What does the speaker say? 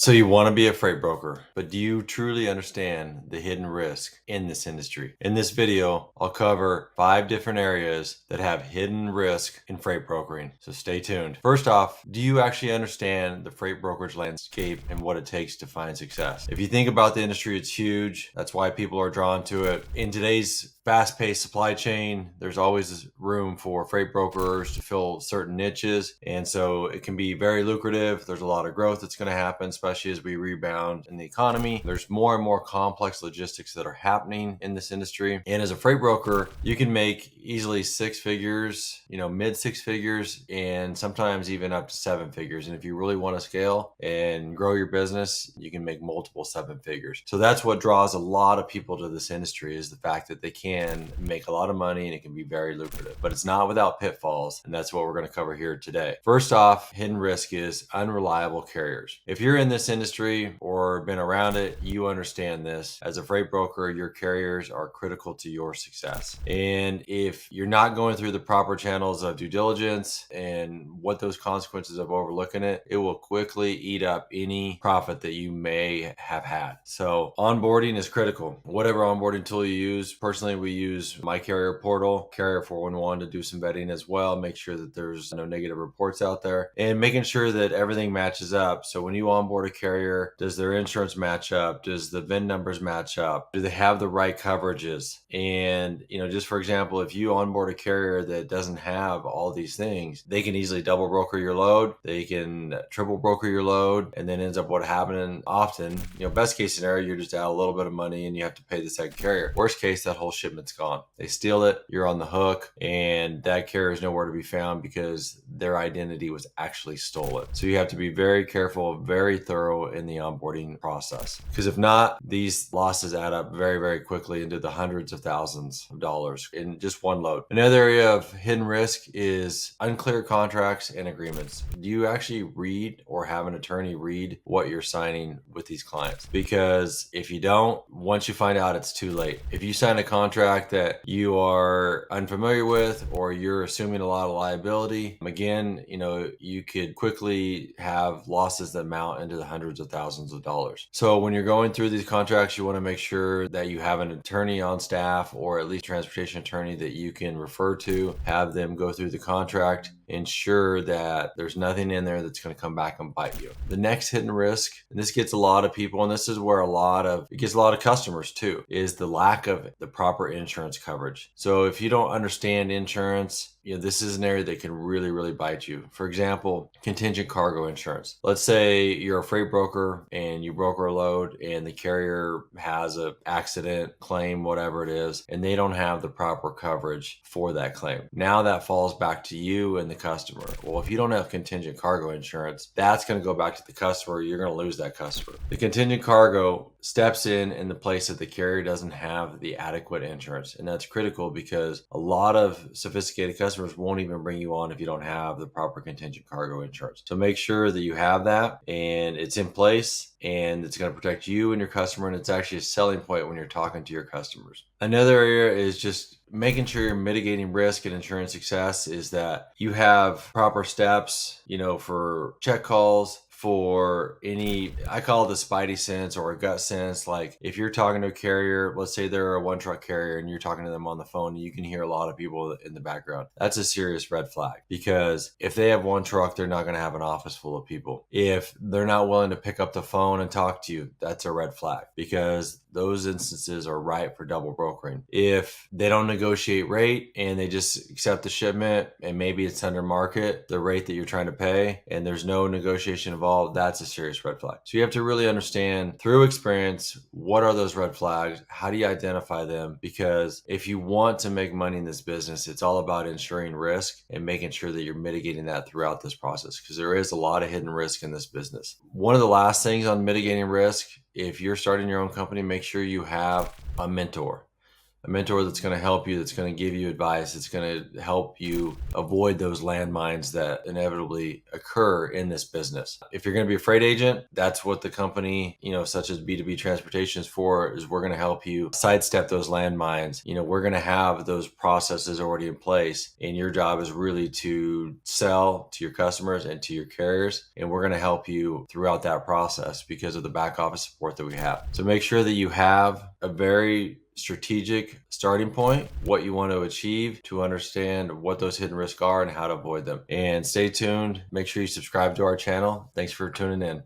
So you want to be a freight broker, but do you truly understand the hidden risk in this industry? In this video, I'll cover 5 different areas that have hidden risk in freight brokering. So stay tuned. First off, do you actually understand the freight brokerage landscape and what it takes to find success? If you think about the industry, it's huge. That's why people are drawn to it. In today's fast-paced supply chain, there's always room for freight brokers to fill certain niches, and so it can be very lucrative. There's a lot of growth that's going to happen, especially as we rebound in the economy. There's more and more complex logistics that are happening in this industry, and as a freight broker, you can make easily 6 figures, mid 6 figures, and sometimes even up to 7 figures. And if you really want to scale and grow your business, you can make multiple 7 figures. So that's what draws a lot of people to this industry, is the fact that they can make a lot of money and it can be very lucrative, but it's not without pitfalls. And that's what we're going to cover here today. First off, hidden risk is unreliable carriers. If you're in this industry or been around it, you understand this. As a freight broker, your carriers are critical to your success. And if you're not going through the proper channels of due diligence and what those consequences of overlooking it, it will quickly eat up any profit that you may have had. So onboarding is critical. Whatever onboarding tool you use, personally, we use my carrier portal, Carrier 411, to do some vetting as well, make sure that there's no negative reports out there, and making sure that everything matches up. So when you onboard a carrier, does their insurance match up? Does the VIN numbers match up? Do they have the right coverages? And, just for example, if you onboard a carrier that doesn't have all these things, they can easily double broker your load. They can triple broker your load, and then ends up what happening often, best case scenario, you're just out a little bit of money and you have to pay the second carrier. Worst case, that whole shipment's gone. They steal it, you're on the hook, and that carrier is nowhere to be found because their identity was actually stolen. So you have to be very careful, very thorough in the onboarding process, because if not, these losses add up very, very quickly into the hundreds of thousands of dollars in just one load. Another area of hidden risk is unclear contracts and agreements. Do you actually read or have an attorney read what you're signing with these clients? Because if you don't, once you find out, it's too late. If you sign a contract that you are unfamiliar with, or you're assuming a lot of liability, again, you could quickly have losses that amount into the hundreds of thousands of dollars. So when you're going through these contracts, you want to make sure that you have an attorney on staff, or at least a transportation attorney that you can refer to, have them go through the contract, ensure that there's nothing in there that's going to come back and bite you. The next hidden risk, and this gets a lot of people, and this is where it gets a lot of customers too, is the lack of the proper insurance coverage. So if you don't understand insurance, this is an area that can really, really bite you. For example, contingent cargo insurance. Let's say you're a freight broker and you broker a load and the carrier has an accident, claim, whatever it is, and they don't have the proper coverage for that claim. Now that falls back to you and the customer. Well, if you don't have contingent cargo insurance, that's going to go back to the customer. You're going to lose that customer. The contingent cargo steps in the place that the carrier doesn't have the adequate insurance. And that's critical because a lot of sophisticated customers won't even bring you on if you don't have the proper contingent cargo insurance. So make sure that you have that and it's in place, and it's going to protect you and your customer, and it's actually a selling point when you're talking to your customers. Another area is just making sure you're mitigating risk and insurance success, is that you have proper steps, for check calls, for any, I call it the spidey sense or a gut sense. Like if you're talking to a carrier, let's say they're a one truck carrier and you're talking to them on the phone, you can hear a lot of people in the background. That's a serious red flag, because if they have one truck, they're not going to have an office full of people. If they're not willing to pick up the phone and talk to you, that's a red flag, because those instances are ripe for double brokering. If they don't negotiate rate and they just accept the shipment, and maybe it's under market, the rate that you're trying to pay, and there's no negotiation involved, that's a serious red flag. So you have to really understand through experience, what are those red flags? How do you identify them? Because if you want to make money in this business, it's all about ensuring risk and making sure that you're mitigating that throughout this process, because there is a lot of hidden risk in this business. One of the last things on mitigating risk, if you're starting your own company, make sure you have a mentor. a mentor that's going to help you, that's going to give you advice, that's going to help you avoid those landmines that inevitably occur in this business. If you're going to be a freight agent, that's what the company, such as B2B transportation is for, is we're going to help you sidestep those landmines. We're going to have those processes already in place, and your job is really to sell to your customers and to your carriers, and we're going to help you throughout that process because of the back office support that we have. So make sure that you have a very strategic starting point, what you want to achieve, to understand what those hidden risks are and how to avoid them. And stay tuned. Make sure you subscribe to our channel. Thanks for tuning in.